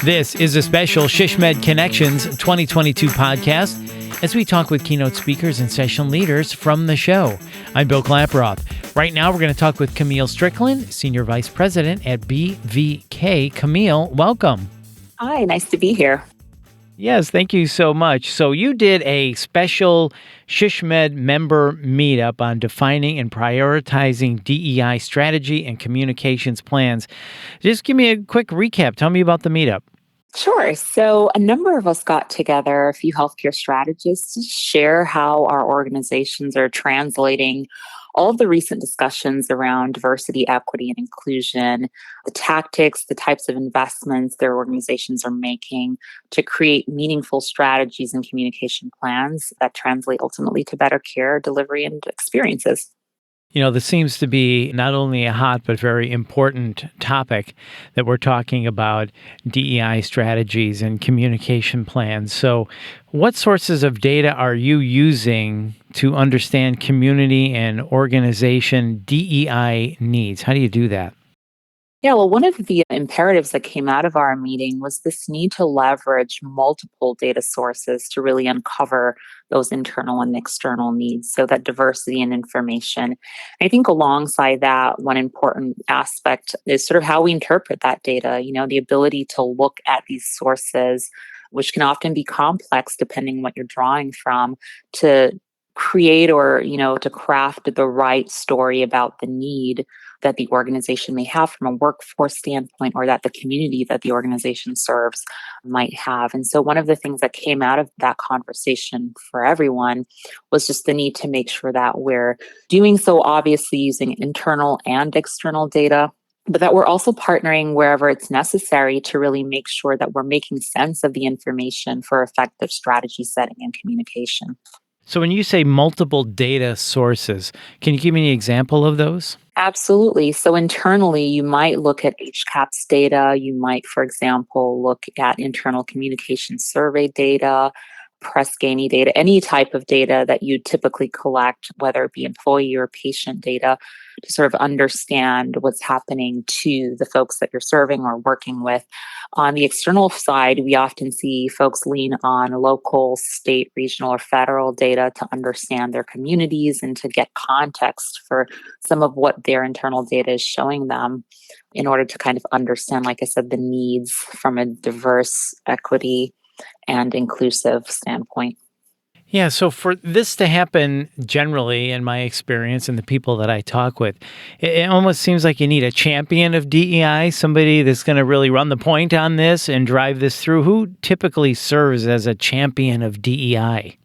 This is a special SHISHMED Connections 2022 podcast as we talk with keynote speakers and session leaders from the show. I'm Bill Klaproth. Right now, we're going to talk with Camille Strickland, Senior Vice President at BVK. Camille, welcome. Hi, nice to be here. Yes, thank you so much. So you did a special SHISHMED member meetup on defining and prioritizing DEI strategy and communications plans. Just give me a quick recap. Tell me about the meetup. Sure. So, a number of us got together, a few healthcare strategists, to share how our organizations are translating all of the recent discussions around diversity, equity, and inclusion, the tactics, the types of investments their organizations are making to create meaningful strategies and communication plans that translate ultimately to better care, delivery, and experiences. You know, this seems to be not only a hot but very important topic that we're talking about DEI strategies and communication plans. So, what sources of data are you using to understand community and organization DEI needs? How do you do that? Yeah, well, one of the imperatives that came out of our meeting was this need to leverage multiple data sources to really uncover those internal and external needs. So that diversity and information. I think alongside that, one important aspect is sort of how we interpret that data, the ability to look at these sources, which can often be complex depending what you're drawing from, to create or to craft the right story about the need that the organization may have from a workforce standpoint, or that the community that the organization serves might have. And so one of the things that came out of that conversation for everyone was just the need to make sure that we're doing so, obviously using internal and external data, but that we're also partnering wherever it's necessary to really make sure that we're making sense of the information for effective strategy setting and communication. So, when you say multiple data sources, can you give me an example of those? Absolutely. So internally, you might look at HCAHPS data. You might, for example, look at internal communication survey data, press ganey data, any type of data that you typically collect, whether it be employee or patient data, to sort of understand what's happening to the folks that you're serving or working with. On the external side, we often see folks lean on local, state, regional, or federal data to understand their communities and to get context for some of what their internal data is showing them in order to kind of understand, like I said, the needs from a diverse, equity, and inclusive standpoint. Yeah, so for this to happen generally, in my experience and the people that I talk with, it almost seems like you need a champion of DEI, somebody that's going to really run the point on this and drive this through. Who typically serves as a champion of DEI?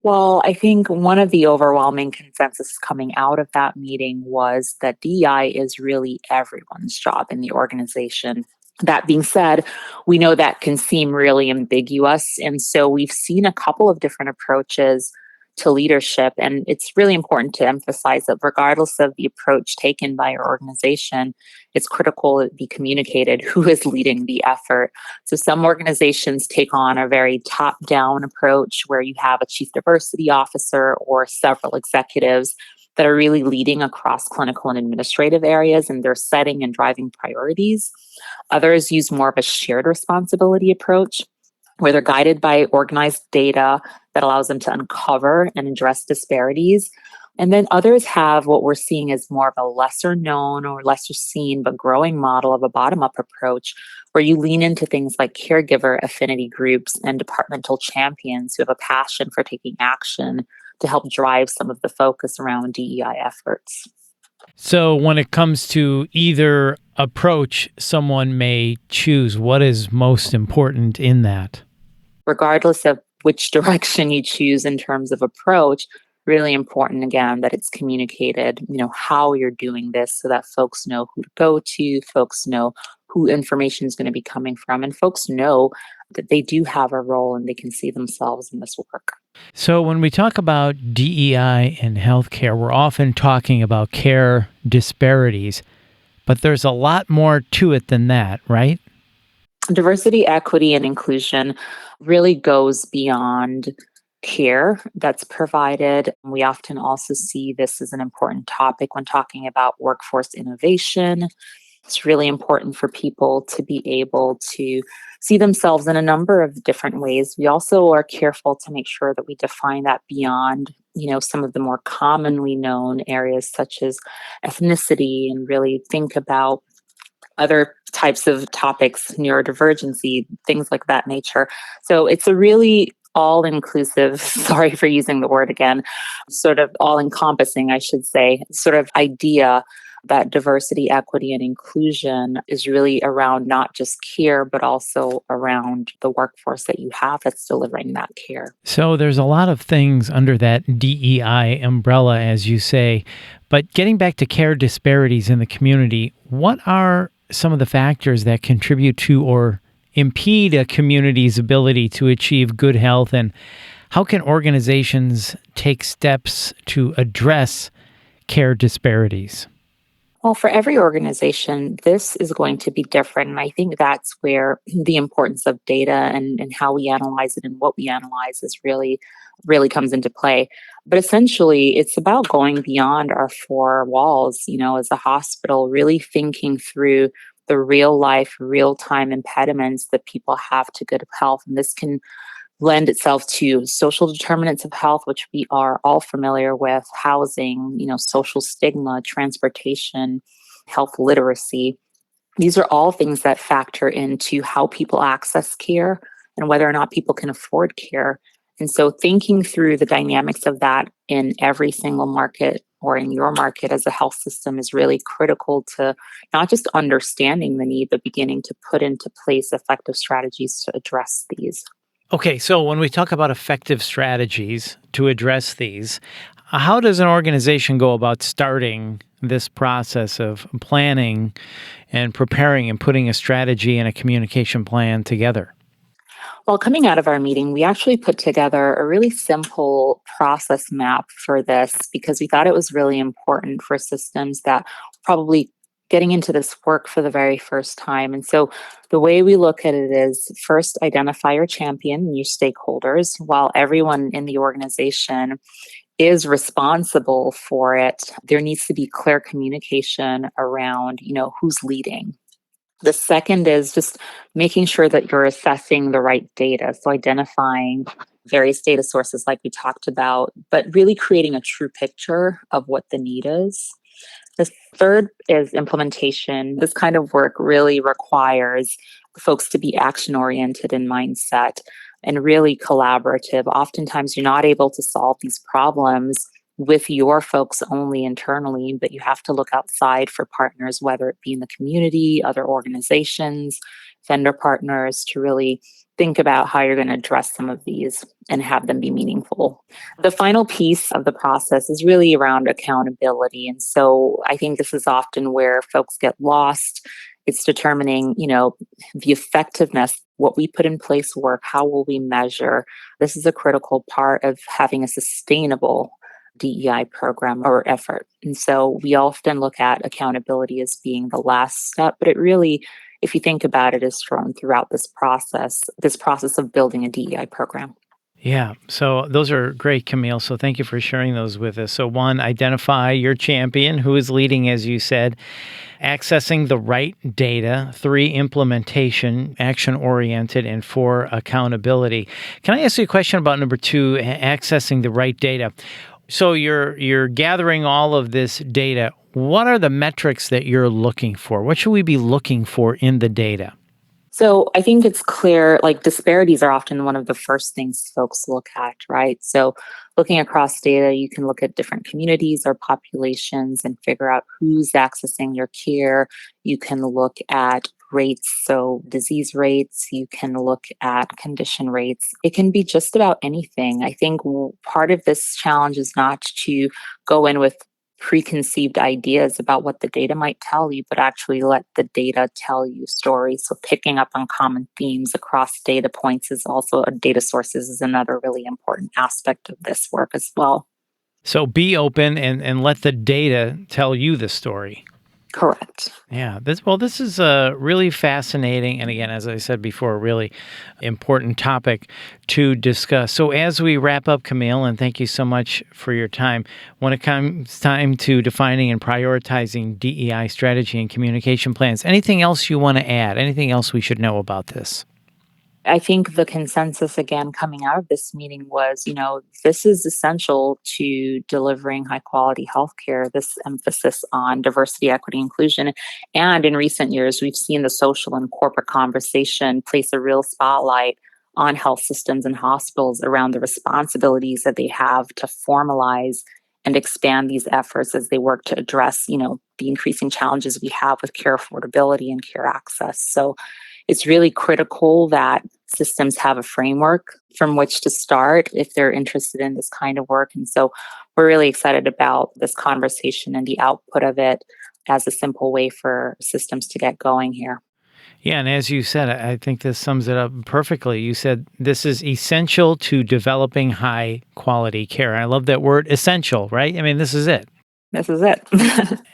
Well, I think one of the overwhelming consensus coming out of that meeting was that DEI is really everyone's job in the organization. That being said, we know that can seem really ambiguous. And so we've seen a couple of different approaches to leadership. And it's really important to emphasize that regardless of the approach taken by your organization, it's critical it be communicated who is leading the effort. So some organizations take on a very top-down approach where you have a chief diversity officer or several executives that are really leading across clinical and administrative areas, and they're setting and driving priorities. Others use more of a shared responsibility approach where they're guided by organized data that allows them to uncover and address disparities. And then others have what we're seeing as more of a lesser known or lesser seen but growing model of a bottom up approach where you lean into things like caregiver affinity groups and departmental champions who have a passion for taking action to help drive some of the focus around DEI efforts. So when it comes to either approach someone may choose, what is most important in that? Regardless of which direction you choose in terms of approach, really important again that it's communicated, how you're doing this so that folks know who to go to, folks know who information is going to be coming from, and folks know that they do have a role and they can see themselves in this work. So when we talk about DEI in healthcare, we're often talking about care disparities, but there's a lot more to it than that, right? Diversity, equity, and inclusion really goes beyond care that's provided. We often also see this as an important topic when talking about workforce innovation It's really important for people to be able to see themselves in a number of different ways. We also are careful to make sure that we define that beyond, some of the more commonly known areas such as ethnicity, and really think about other types of topics, neurodivergency, things like that nature. So it's a really all inclusive, sorry for using the word again, sort of all encompassing, I should say, sort of idea that diversity, equity, and inclusion is really around not just care, but also around the workforce that you have that's delivering that care. So there's a lot of things under that DEI umbrella, as you say. But getting back to care disparities in the community, what are some of the factors that contribute to or impede a community's ability to achieve good health? And how can organizations take steps to address care disparities? Well, for every organization, this is going to be different. And I think that's where the importance of data and how we analyze it and what we analyze is really comes into play. But essentially, it's about going beyond our four walls, as a hospital, really thinking through the real life, real time impediments that people have to good health. And this can lend itself to social determinants of health, which we are all familiar with, housing, social stigma, transportation, health literacy. These are all things that factor into how people access care and whether or not people can afford care. And so thinking through the dynamics of that in every single market or in your market as a health system is really critical to not just understanding the need, but beginning to put into place effective strategies to address these. Okay, so when we talk about effective strategies to address these, how does an organization go about starting this process of planning and preparing and putting a strategy and a communication plan together? Well, coming out of our meeting, we actually put together a really simple process map for this because we thought it was really important for systems that probably getting into this work for the very first time. And so the way we look at it is first identify your champion and your stakeholders while everyone in the organization is responsible for it. There needs to be clear communication around, who's leading. The second is just making sure that you're assessing the right data. So identifying various data sources like we talked about, but really creating a true picture of what the need is. The third is implementation. This kind of work really requires folks to be action oriented in mindset and really collaborative. Oftentimes, you're not able to solve these problems with your folks only internally, but you have to look outside for partners, whether it be in the community, other organizations, vendor partners, to really think about how you're going to address some of these and have them be meaningful. The final piece of the process is really around accountability. And so I think this is often where folks get lost. It's determining, the effectiveness, what we put in place work, how will we measure? This is a critical part of having a sustainable DEI program or effort. And so we often look at accountability as being the last step, but it really, if you think about it, is thrown throughout this process of building a DEI program. Yeah, so those are great, Camille. So thank you for sharing those with us. So, one, identify your champion who is leading, as you said, accessing the right data. Three, implementation, action oriented. And four, accountability. Can I ask you a question about number two, accessing the right data? So you're gathering all of this data. What are the metrics that you're looking for? What should we be looking for in the data? So I think it's clear, like disparities are often one of the first things folks look at, right? So looking across data, you can look at different communities or populations and figure out who's accessing your care. You can look at rates, so disease rates, you can look at condition rates. It can be just about anything. I think part of this challenge is not to go in with preconceived ideas about what the data might tell you, but actually let the data tell you stories. So picking up on common themes across data points is also data sources is another really important aspect of this work as well. So be open and let the data tell you the story. Correct. Yeah, this is a really fascinating, and again, as I said before, a really important topic to discuss. So as we wrap up, Camille, and thank you so much for your time, when it comes time to defining and prioritizing DEI strategy and communication plans, anything else you want to add? Anything else we should know about this? I think the consensus again coming out of this meeting was, this is essential to delivering high quality healthcare, this emphasis on diversity, equity, inclusion. And in recent years, we've seen the social and corporate conversation place a real spotlight on health systems and hospitals around the responsibilities that they have to formalize and expand these efforts as they work to address, the increasing challenges we have with care affordability and care access. So it's really critical that systems have a framework from which to start if they're interested in this kind of work. And so we're really excited about this conversation and the output of it as a simple way for systems to get going here. Yeah, and as you said, I think this sums it up perfectly. You said this is essential to developing high quality care. I love that word, essential, right? I mean, this is it. This is it.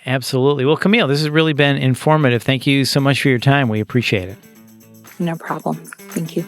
Absolutely. Well, Camille, this has really been informative. Thank you so much for your time. We appreciate it. No problem. Thank you.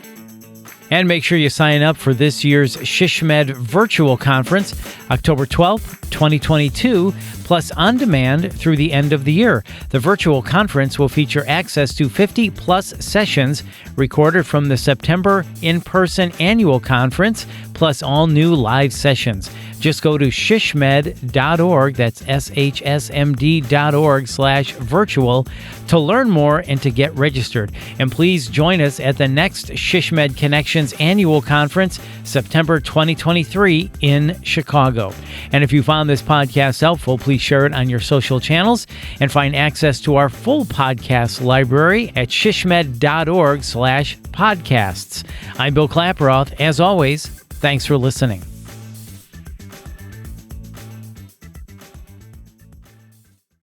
And make sure you sign up for this year's SHSMD virtual conference, October 12th, 2022, plus on demand through the end of the year. The virtual conference will feature access to 50 plus sessions recorded from the September in-person annual conference, plus all new live sessions. Just go to shsmd.org, that's shsmd.org/virtual, to learn more and to get registered. And please join us at the next SHSMD Connections annual conference, September 2023 in Chicago. And if you found this podcast helpful, please share it on your social channels and find access to our full podcast library at shsmd.org/podcasts. I'm Bill Klaproth. As always, thanks for listening.